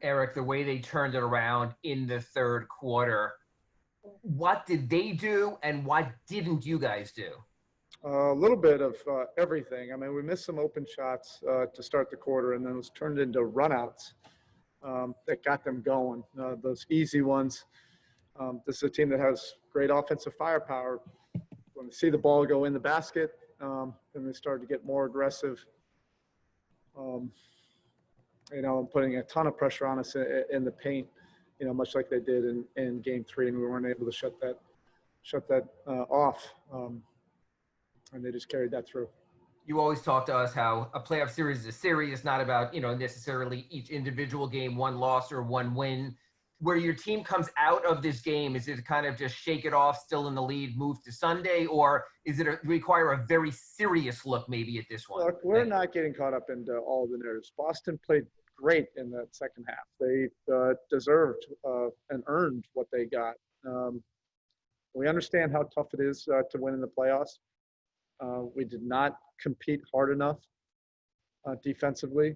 Erik, the way they turned it around in the third quarter. What did they do, and what didn't you guys do? A little bit of everything. I mean, we missed some open shots to start the quarter, and then it was turned into runouts that got them going. Those easy ones. This is a team that has great offensive firepower. When they see the ball go in the basket, then they started to get more aggressive. Putting a ton of pressure on us in the paint. Much like they did in Game 3, and we weren't able to shut that off. And they just carried that through. You always talk to us how a playoff series is a series. It's not about, necessarily each individual game, one loss or one win. Where your team comes out of this game, is it kind of just shake it off, still in the lead, move to Sunday, or is it require a very serious look maybe at this one? Look, we're not getting caught up into all the narratives. Boston played great in that second half. They deserved and earned what they got. We understand how tough it is to win in the playoffs. We did not compete hard enough defensively.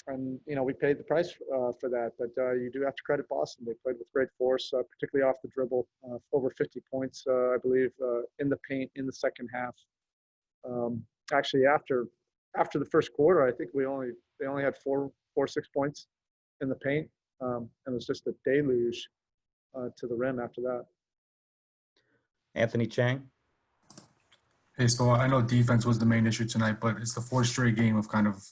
And we paid the price for that. But you do have to credit Boston. They played with great force, particularly off the dribble, over 50 points, I believe, in the paint in the second half. Actually, after the first quarter, I think they only had 6 points in the paint, and it was just a deluge to the rim after that. Anthony Chang. Hey, so I know defense was the main issue tonight, but it's the fourth straight game of kind of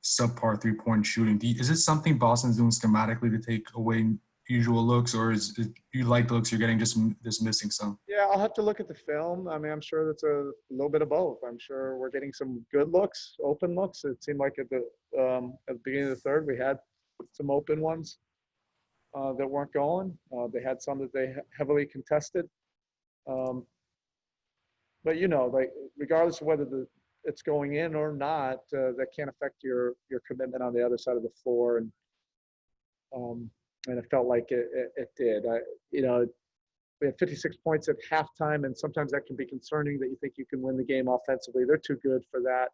subpar three-point shooting. Is it something Boston's doing schematically to take away usual looks, or is it you like the looks you're getting, just missing some? Yeah, I'll have to look at the film. I mean, I'm sure that's a little bit of both. I'm sure we're getting some good looks, open looks. It seemed like at the beginning of the third, we had some open ones that weren't going. They had some that they heavily contested. But regardless of whether it's going in or not, that can't affect your commitment on the other side of the floor, and it felt like it did. We had 56 points at halftime, and sometimes that can be concerning that you think you can win the game offensively. They're too good for that,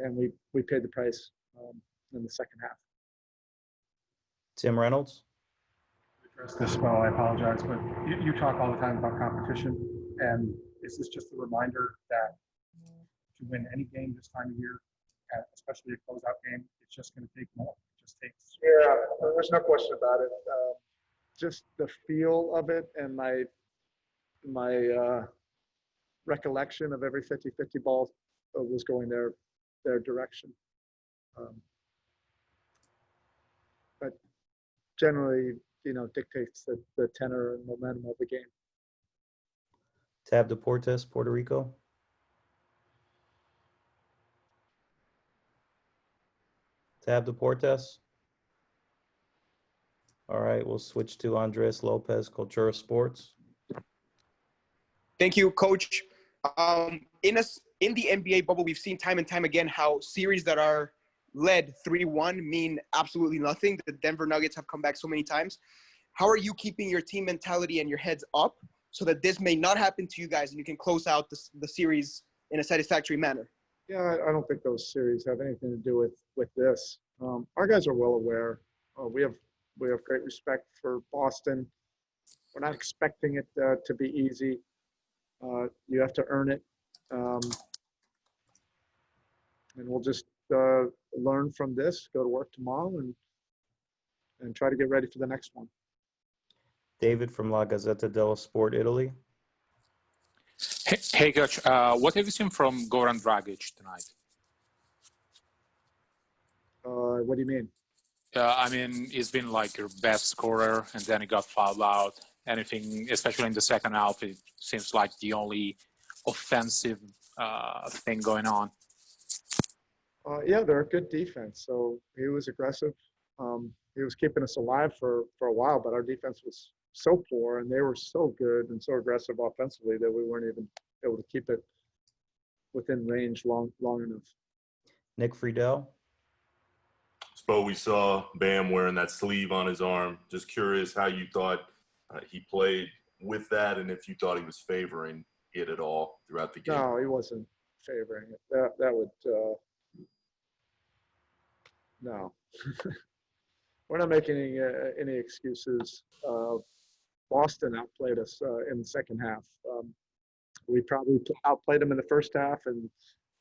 and we paid the price in the second half. Tim Reynolds. This well, I apologize, but you talk all the time about competition, and is this just a reminder that to win any game this time of year, especially a closeout game, it's just going to take more. It just takes. Yeah, there's no question about it. Just the feel of it, and my recollection of every 50-50 ball was going their direction. But generally, dictates the tenor and momentum of the game. Tab Deportes, Puerto Rico. Tab Deportes. All right, we'll switch to Andres Lopez, Cultura Sports. Thank you, Coach. In the NBA bubble, we've seen time and time again how series that are led 3-1 mean absolutely nothing. The Denver Nuggets have come back so many times. How are you keeping your team mentality and your heads up so that this may not happen to you guys and you can close out the series in a satisfactory manner? Yeah, I don't think those series have anything to do with this. Our guys are well aware. We have great respect for Boston. We're not expecting it to be easy. You have to earn it. And we'll just learn from this, go to work tomorrow, and try to get ready for the next one. David from La Gazzetta dello Sport, Italy. Hey, Coach. What have you seen from Goran Dragic tonight? What do you mean? I mean, he's been like your best scorer, and then he got fouled out. Anything, especially in the second half, it seems like the only offensive thing going on. Yeah, they're a good defense. So he was aggressive. He was keeping us alive for a while, but our defense was so poor, and they were so good and so aggressive offensively that we weren't even able to keep it within range long enough. Nick Friedel. Spo, we saw Bam wearing that sleeve on his arm. Just curious how you thought he played with that, and if you thought he was favoring it at all throughout the game. No, he wasn't favoring it. That would No. We're not making any excuses. Boston outplayed us in the second half. We probably outplayed them in the first half, and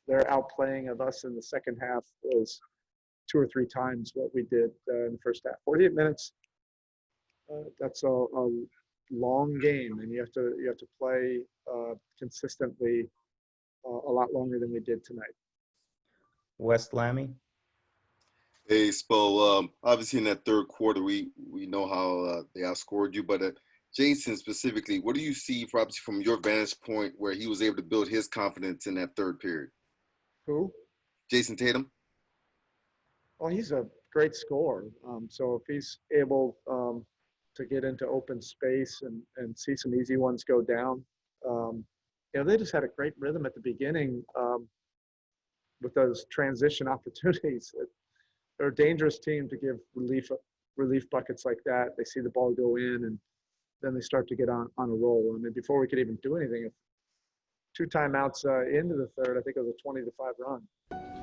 their outplaying of us in the second half was 2 or 3 times what we did in the first half. 48 minutes. That's a long game, and you have to play consistently a lot longer than we did tonight. West Lammy. Hey, Spo. Obviously, in that third quarter, we know how they outscored you, but Jason specifically, what do you see, obviously, from your vantage point, where he was able to build his confidence in that third period? Who? Jason Tatum. Well, he's a great scorer. So if he's able to get into open space and see some easy ones go down, they just had a great rhythm at the beginning with those transition opportunities. They're a dangerous team to give relief buckets like that. They see the ball go in, and then they start to get on a roll. I mean, before we could even do anything, 2 timeouts into the third, I think it was a 20-5 run.